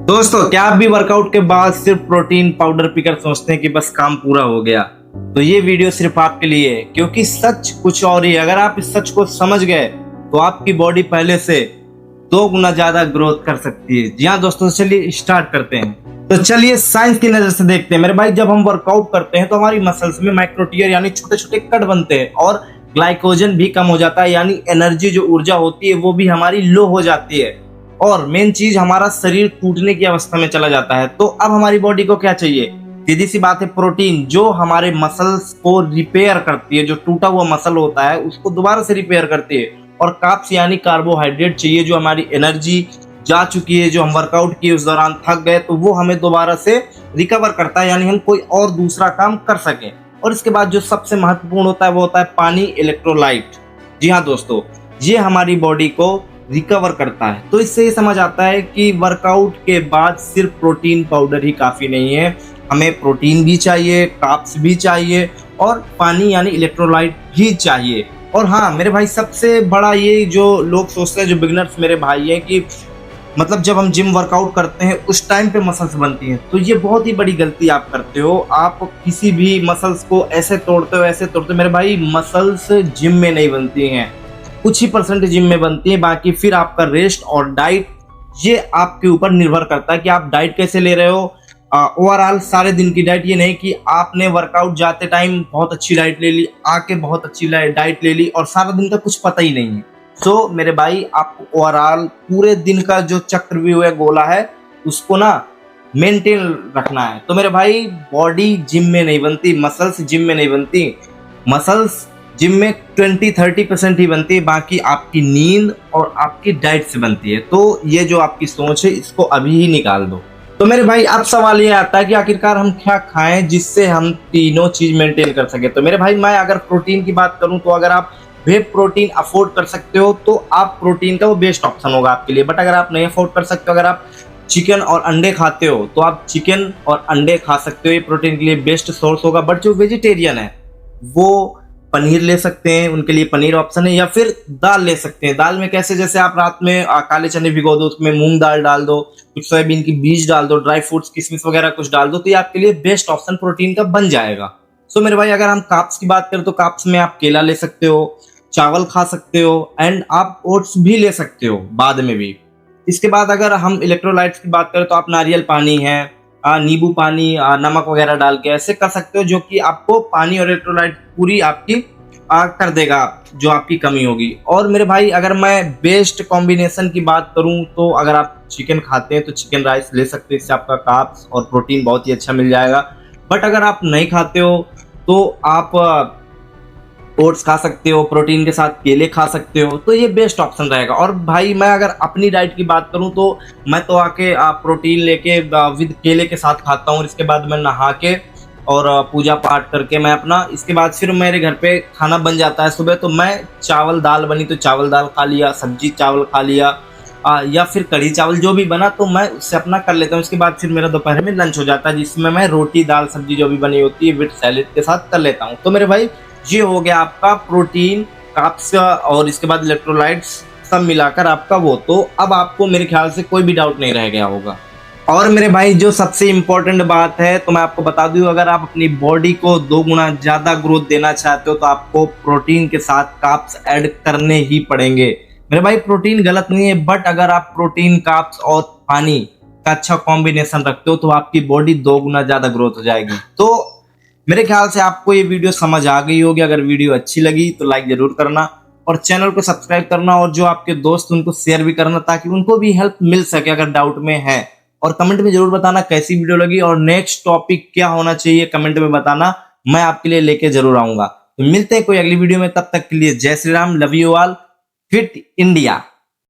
दोस्तों, क्या आप भी वर्कआउट के बाद सिर्फ प्रोटीन पाउडर पीकर सोचते हैं कि बस काम पूरा हो गया? तो ये वीडियो सिर्फ आपके लिए है, क्योंकि सच कुछ और ही है। अगर आप इस सच को समझ गए तो आपकी बॉडी पहले से 2 गुना ज्यादा ग्रोथ कर सकती है। जी हाँ दोस्तों, चलिए स्टार्ट करते हैं। तो चलिए साइंस की नजर से देखते हैं। मेरे भाई, जब हम वर्कआउट करते हैं तो हमारी मसल्स में माइक्रोटियर यानी छोटे छोटे कट बनते हैं और ग्लाइकोजन भी कम हो जाता है, यानी एनर्जी जो ऊर्जा होती है वो भी हमारी लो हो जाती है। और मेन चीज, हमारा शरीर टूटने की अवस्था में चला जाता है। तो अब हमारी बॉडी को क्या चाहिए? सीधी सी बात है, प्रोटीन, जो हमारे मसल्स को रिपेयर करती है। जो टूटा हुआ मसल होता है उसको दोबारा से रिपेयर करती है। और कार्ब्स यानी कार्बोहाइड्रेट चाहिए, जो हमारी एनर्जी जा चुकी है, जो हम वर्कआउट किए उस दौरान थक गए, तो वो हमें दोबारा से रिकवर करता है, यानी हम कोई और दूसरा काम कर सकें। और इसके बाद जो सबसे महत्वपूर्ण होता है वो होता है पानी, इलेक्ट्रोलाइट। जी हाँ दोस्तों, ये हमारी बॉडी को रिकवर करता है। तो इससे ये समझ आता है कि वर्कआउट के बाद सिर्फ प्रोटीन पाउडर ही काफी नहीं है, हमें प्रोटीन भी चाहिए, कार्ब्स भी चाहिए और पानी यानी इलेक्ट्रोलाइट भी चाहिए। और हाँ मेरे भाई, सबसे बड़ा ये जो लोग सोचते हैं, जो बिगिनर्स मेरे भाई हैं, कि मतलब जब हम जिम वर्कआउट करते हैं उस टाइम पे मसल्स बनती हैं, तो ये बहुत ही बड़ी गलती आप करते हो। आप किसी भी मसल्स को ऐसे तोड़ते हो मेरे भाई। मसल्स जिम में नहीं बनती हैं, कुछ ही परसेंट जिम में बनती है। बाकी फिर आपका रेस्ट और डाइट, ये आपके ऊपर निर्भर करता है कि आप डाइट कैसे ले रहे हो। ओवरऑल सारे दिन की डाइट, ये नहीं कि आपने वर्कआउट जाते टाइम बहुत अच्छी डाइट ले ली, आके बहुत अच्छी डाइट ले ली और सारा दिन का कुछ पता ही नहीं है। सो मेरे भाई, आपको ओवरऑल पूरे दिन का जो चक्रव्यूह है, गोला है, उसको ना मेंटेन रखना है। तो मेरे भाई, बॉडी जिम में नहीं बनती, मसल्स जिम में नहीं बनती। मसल्स जिम में 20-30% ही बनती है, बाकी आपकी नींद और आपकी डाइट से बनती है। तो ये जो आपकी सोच है, इसको अभी ही निकाल दो। तो मेरे भाई, अब सवाल ये आता है कि आखिरकार हम क्या खाएं जिससे हम तीनों चीज मेंटेन कर सके। तो मेरे भाई, मैं अगर प्रोटीन की बात करूं तो अगर आप वे प्रोटीन अफोर्ड कर सकते हो तो आप प्रोटीन का वो बेस्ट ऑप्शन होगा आपके लिए। बट अगर आप नहीं अफोर्ड कर सकते हो, अगर आप चिकन और अंडे खाते हो तो आप चिकन और अंडे खा सकते हो, ये प्रोटीन के लिए बेस्ट सोर्स होगा। बट जो वेजिटेरियन है वो पनीर ले सकते हैं, उनके लिए पनीर ऑप्शन है। या फिर दाल ले सकते हैं। दाल में कैसे? जैसे आप रात में काले चने भिगो दो, उसमें मूंग दाल डाल दो, कुछ सोयाबीन की बीज डाल दो, ड्राई फ्रूट्स किशमिश वगैरह कुछ डाल दो, तो ये आपके लिए बेस्ट ऑप्शन प्रोटीन का बन जाएगा। सो मेरे भाई, अगर हम कार्ब्स की बात करें तो कार्ब्स में आप केला ले सकते हो, चावल खा सकते हो एंड आप ओट्स भी ले सकते हो बाद में भी। इसके बाद अगर हम इलेक्ट्रोलाइट्स की बात करें तो आप नारियल पानी है, नींबू पानी, नमक वगैरह डाल के ऐसे कर सकते हो, जो कि आपको पानी और इलेक्ट्रोलाइट पूरी आपकी कर देगा जो आपकी कमी होगी। और मेरे भाई, अगर मैं बेस्ट कॉम्बिनेशन की बात करूं तो अगर आप चिकन खाते हैं तो चिकन राइस ले सकते हैं, इससे आपका कार्ब्स और प्रोटीन बहुत ही अच्छा मिल जाएगा। बट अगर आप नहीं खाते हो तो आप ओट्स खा सकते हो, प्रोटीन के साथ केले खा सकते हो, तो ये बेस्ट ऑप्शन रहेगा। और भाई, मैं अगर अपनी डाइट की बात करूं तो मैं तो आके प्रोटीन लेके विद केले के साथ खाता हूँ। इसके बाद मैं नहा के और पूजा पाठ करके मैं अपना, इसके बाद फिर मेरे घर पे खाना बन जाता है सुबह, तो मैं चावल दाल बनी तो चावल दाल खा लिया, सब्जी चावल खा लिया, या फिर कढ़ी चावल जो भी बना तो मैं उससे अपना कर लेता हूँ। उसके बाद फिर मेरा दोपहर में लंच हो जाता है, जिसमें मैं रोटी दाल सब्जी जो भी बनी होती है विद सैलेड के साथ कर लेता हूँ। तो मेरे भाई, ये हो गया आपका प्रोटीन, कार्ब्स और इसके बाद इलेक्ट्रोलाइट्स सब मिलाकर आपका वो। तो अब आपको मेरे ख्याल से कोई भी डाउट नहीं रह गया होगा। और मेरे भाई, जो सबसे इम्पोर्टेंट बात है तो मैं आपको बता दूं, अगर आप अपनी बॉडी को 2 गुना ज्यादा ग्रोथ देना चाहते हो तो आपको प्रोटीन के साथ कार्ब्स ऐड करने ही पड़ेंगे। मेरे भाई, प्रोटीन गलत नहीं है, बट अगर आप प्रोटीन, कार्ब्स और पानी का अच्छा कॉम्बिनेशन रखते हो तो आपकी बॉडी 2 गुना ज्यादा ग्रोथ हो जाएगी। तो मेरे ख्याल से आपको ये वीडियो समझ आ गई होगी। अगर वीडियो अच्छी लगी तो लाइक जरूर करना और चैनल को सब्सक्राइब करना, और जो आपके दोस्त उनको शेयर भी करना, ताकि उनको भी हेल्प मिल सके अगर डाउट में है। और कमेंट में जरूर बताना कैसी वीडियो लगी और नेक्स्ट टॉपिक क्या होना चाहिए, कमेंट में बताना, मैं आपके लिए लेके जरूर आऊंगा। तो मिलते हैं कोई अगली वीडियो में, तब तक के लिए जय Shri Ram, love you all, fit India.